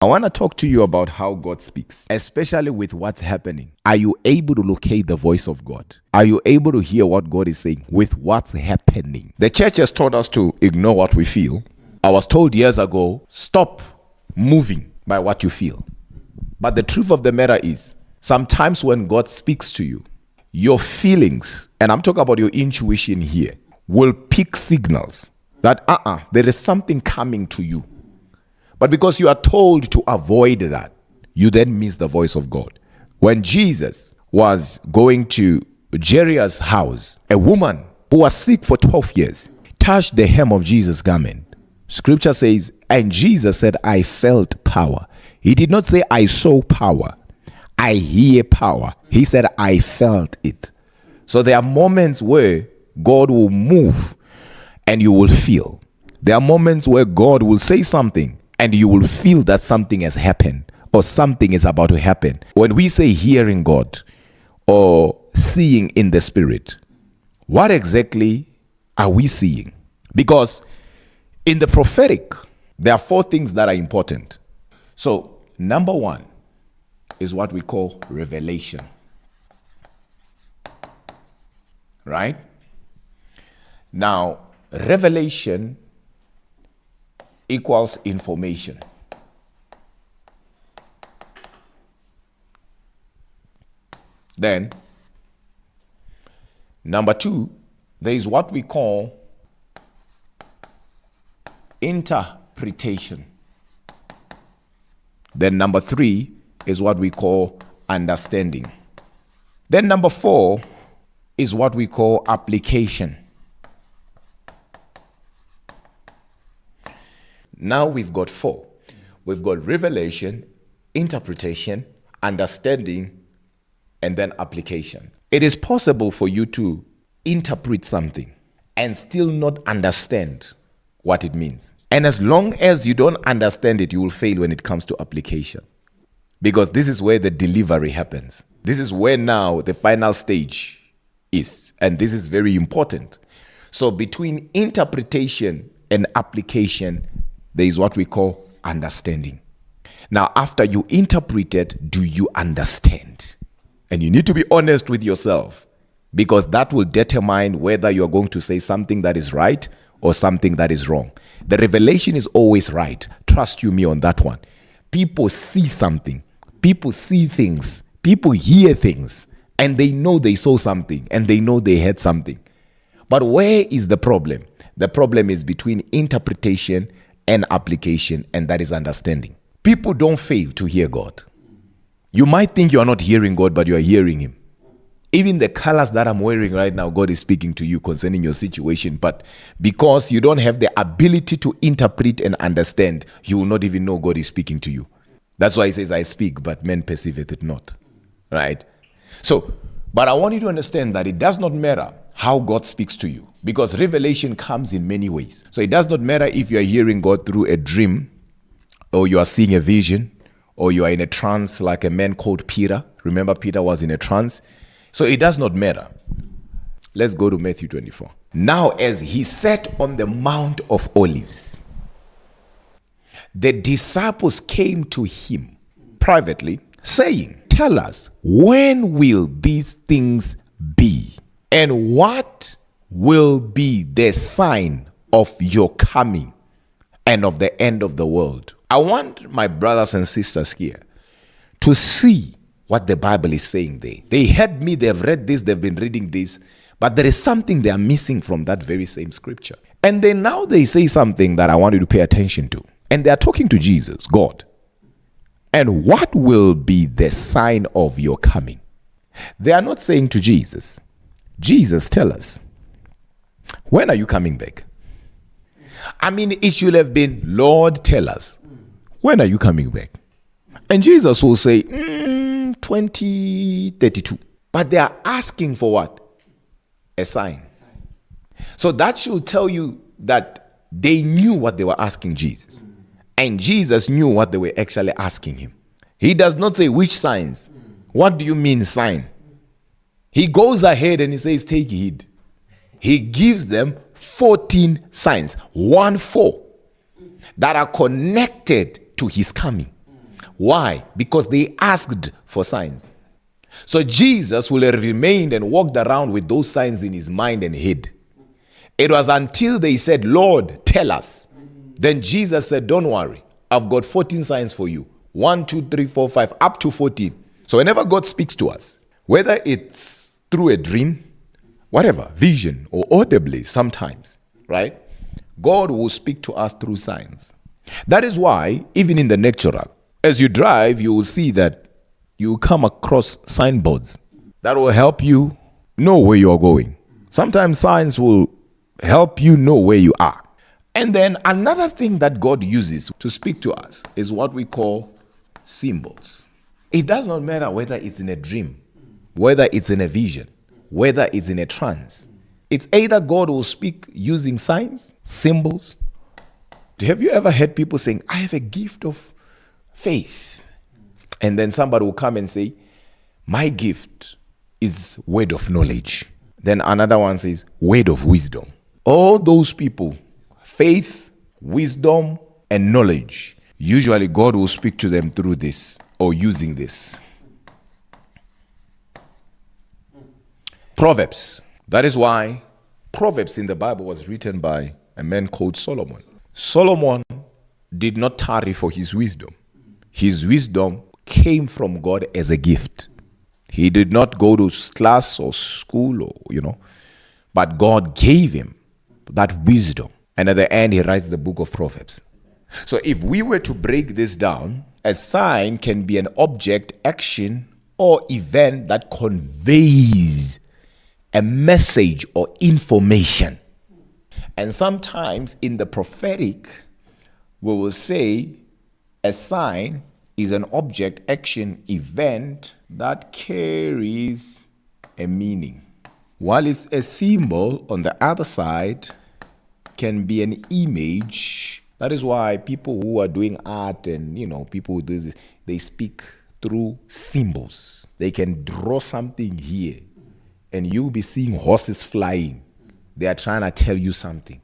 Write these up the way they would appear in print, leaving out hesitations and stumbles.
I want to talk to you about how God speaks, especially with what's happening. Are you able to locate the voice of God? Are you able to hear what God is saying with what's happening? The church has taught us to ignore what we feel. I was told years ago, stop moving by what you feel. But the truth of the matter is, sometimes when God speaks to you, your feelings, and I'm talking about your intuition here, will pick signals that there is something coming to you. But because you are told to avoid that, you then miss the voice of God. When Jesus was going to Jairus' house, a woman who was sick for 12 years touched the hem of Jesus' garment. Scripture says, and Jesus said, I felt power. He did not say, I saw power. I hear power. He said, I felt it. So there are moments where God will move and you will feel. There are moments where God will say something and you will feel that something has happened or something is about to happen. When we say hearing God or seeing in the spirit, what exactly are we seeing? Because in the prophetic, there are 4 things that are important. So, number 1 is what we call revelation. Right? Now, revelation equals information. Then, number 2, there is what we call interpretation. Then number 3 is what we call understanding. Then number 4 is what we call application. Now we've got 4. We've got revelation, interpretation, understanding, and then application. It is possible for you to interpret something and still not understand what it means. And as long as you don't understand it, you will fail when it comes to application. Because this is where the delivery happens. This is where now the final stage is. And this is very important. So between interpretation and application, there is what we call understanding. Now, after you interpret it, do you understand? And you need to be honest with yourself, because that will determine whether you're going to say something that is right or something that is wrong. The revelation is always right. Trust you me on that one. People see something. People see things. People hear things. And they know they saw something. And they know they heard something. But where is the problem? The problem is between interpretation and application, and that is understanding. People don't fail to hear God. You might think you are not hearing God, but you are hearing Him. Even the colors that I'm wearing right now, God is speaking to you concerning your situation. But because you don't have the ability to interpret and understand, you will not even know God is speaking to you. That's why He says, I speak, but men perceiveth it not. Right? So, but I want you to understand that it does not matter how God speaks to you, because revelation comes in many ways. So it does not matter if you are hearing God through a dream, or you are seeing a vision, or you are in a trance like a man called Peter. Remember, Peter was in a trance. So it does not matter. Let's go to Matthew 24. Now, as he sat on the Mount of Olives, the disciples came to him privately, saying, tell us, when will these things be? And what will be the sign of your coming and of the end of the world? I want my brothers and sisters here to see what the Bible is saying there. They heard me, they've read this, they've been reading this, but there is something they are missing from that very same scripture. And then now they say something that I want you to pay attention to. And they are talking to Jesus, God. And what will be the sign of your coming? They are not saying to Jesus, Jesus, tell us, when are you coming back? I mean, it should have been, Lord, tell us, when are you coming back? And Jesus will say, 2032. But they are asking for what? A sign. So that should tell you that they knew what they were asking Jesus. And Jesus knew what they were actually asking him. He does not say which signs. What do you mean sign? He goes ahead and he says, take heed. He gives them 14 signs, 1-4, that are connected to his coming. Why? Because they asked for signs. So Jesus will have remained and walked around with those signs in his mind and hid. It was until they said, Lord, tell us. Then Jesus said, don't worry. I've got 14 signs for you. 1, 2, 3, 4, 5, up to 14. So whenever God speaks to us, whether it's through a dream, whatever, vision, or audibly sometimes, right? God will speak to us through signs. That is why, even in the natural, as you drive, you will see that you come across signboards that will help you know where you are going. Sometimes signs will help you know where you are. And then another thing that God uses to speak to us is what we call symbols. It does not matter whether it's in a dream, whether it's in a vision, whether it's in a trance. It's either God will speak using signs, symbols. Have you ever heard people saying, I have a gift of faith? And then somebody will come and say, my gift is word of knowledge. Then another one says, word of wisdom. All those people, faith, wisdom, and knowledge, usually God will speak to them through this or using this. Proverbs. That is why Proverbs in the Bible was written by a man called Solomon. Solomon did not tarry for his wisdom. His wisdom came from God as a gift. He did not go to class or school or, but God gave him that wisdom. And at the end, he writes the book of Proverbs. So if we were to break this down, a sign can be an object, action, or event that conveys a message or information. And sometimes in the prophetic, we will say a sign is an object, action, event that carries a meaning. While it's a symbol, on the other side can be an image. That is why people who are doing art and people who do this, they speak through symbols. They can draw something here and you'll be seeing horses flying. They are trying to tell you something.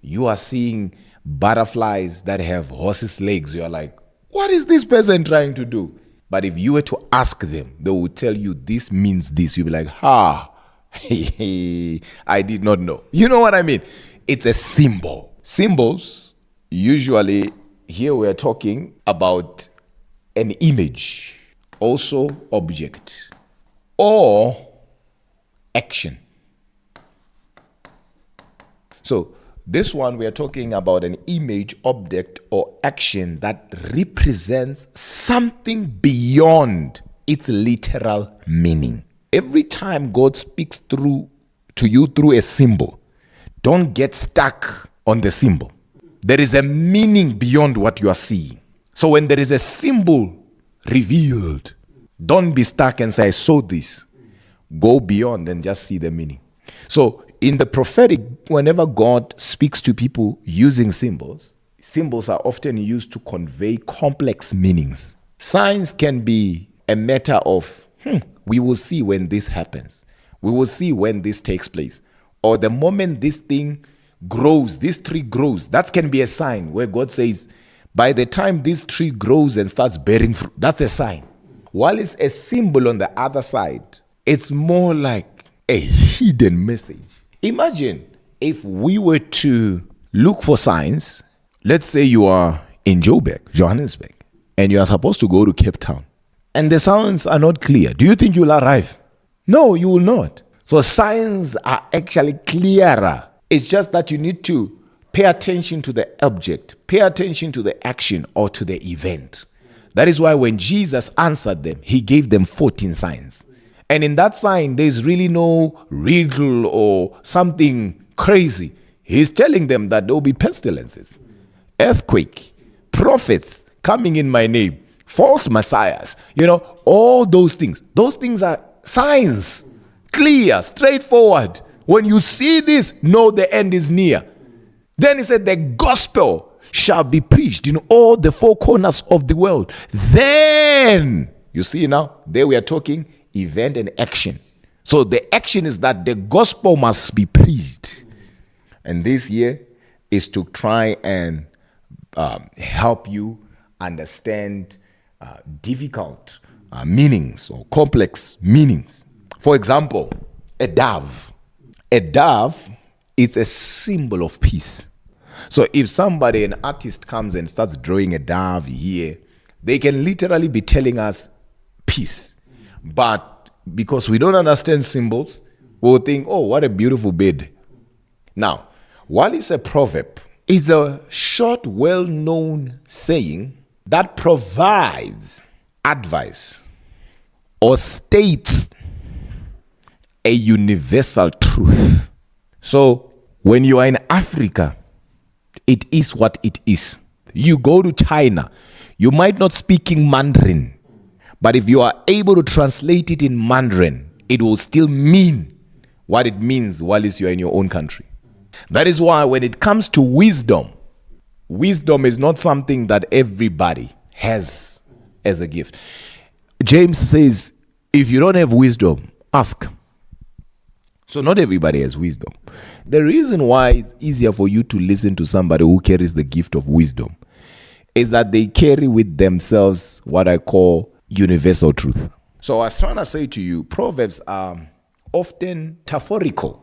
You are seeing butterflies that have horses' legs. You're like, what is this person trying to do? But if you were to ask them, they will tell you this means this. You'll be like, I did not know. You know what I mean? It's a symbol. Symbols, usually here we're talking about an image, also object, or action. So this one we are talking about an image, object, or action that represents something beyond its literal meaning. Every time God speaks to you through a symbol, don't get stuck on the symbol. There is a meaning beyond what you are seeing. So when there is a symbol revealed, don't be stuck and say, I saw this. Go beyond and just see the meaning. So in the prophetic, whenever God speaks to people using symbols, symbols are often used to convey complex meanings. Signs can be a matter of, we will see when this happens. We will see when this takes place. Or the moment this thing grows, this tree grows, that can be a sign where God says, by the time this tree grows and starts bearing fruit, that's a sign. While it's a symbol on the other side, it's more like a hidden message. Imagine if we were to look for signs. Let's say you are in Johannesburg, and you are supposed to go to Cape Town, and the signs are not clear. Do you think you'll arrive? No, you will not. So signs are actually clearer. It's just that you need to pay attention to the object, pay attention to the action or to the event. That is why when Jesus answered them, he gave them 14 signs. And in that sign, there's really no riddle or something crazy. He's telling them that there will be pestilences, earthquake, prophets coming in my name, false messiahs, all those things. Those things are signs, clear, straightforward. When you see this, know the end is near. Then he said, the gospel shall be preached in all the four corners of the world. Then, you see now, there we are talking event and action. So the action is that the gospel must be preached. And this year is to try and help you understand difficult meanings or complex meanings. For example, a dove. A dove is a symbol of peace. So if somebody, an artist, comes and starts drawing a dove here, they can literally be telling us peace. But because we don't understand symbols, we'll think, oh, what a beautiful bird. Now, while it's a proverb, it's a short, well-known saying that provides advice or states a universal truth. So when you are in Africa, it is what it is. You go to China, you might not speaking Mandarin, but if you are able to translate it in Mandarin, it will still mean what it means while you're in your own country. That is why when it comes to wisdom, wisdom is not something that everybody has as a gift. James says, if you don't have wisdom, ask. So not everybody has wisdom. The reason why it's easier for you to listen to somebody who carries the gift of wisdom is that they carry with themselves what I call universal truth. So I was trying to say to you, Proverbs are often metaphorical.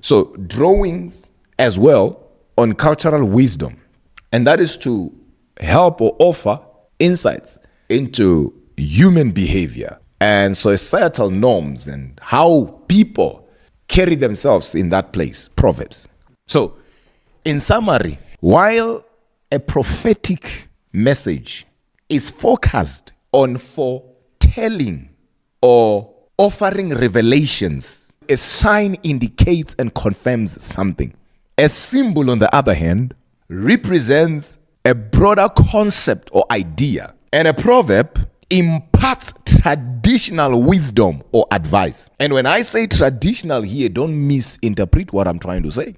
So drawings as well on cultural wisdom. And that is to help or offer insights into human behavior and societal norms and how people carry themselves in that place. Proverbs. So in summary, while a prophetic message is focused on foretelling or offering revelations, a sign indicates and confirms something. A symbol, on the other hand, represents a broader concept or idea. And a proverb imparts traditional wisdom or advice. And when I say traditional here, don't misinterpret what I'm trying to say.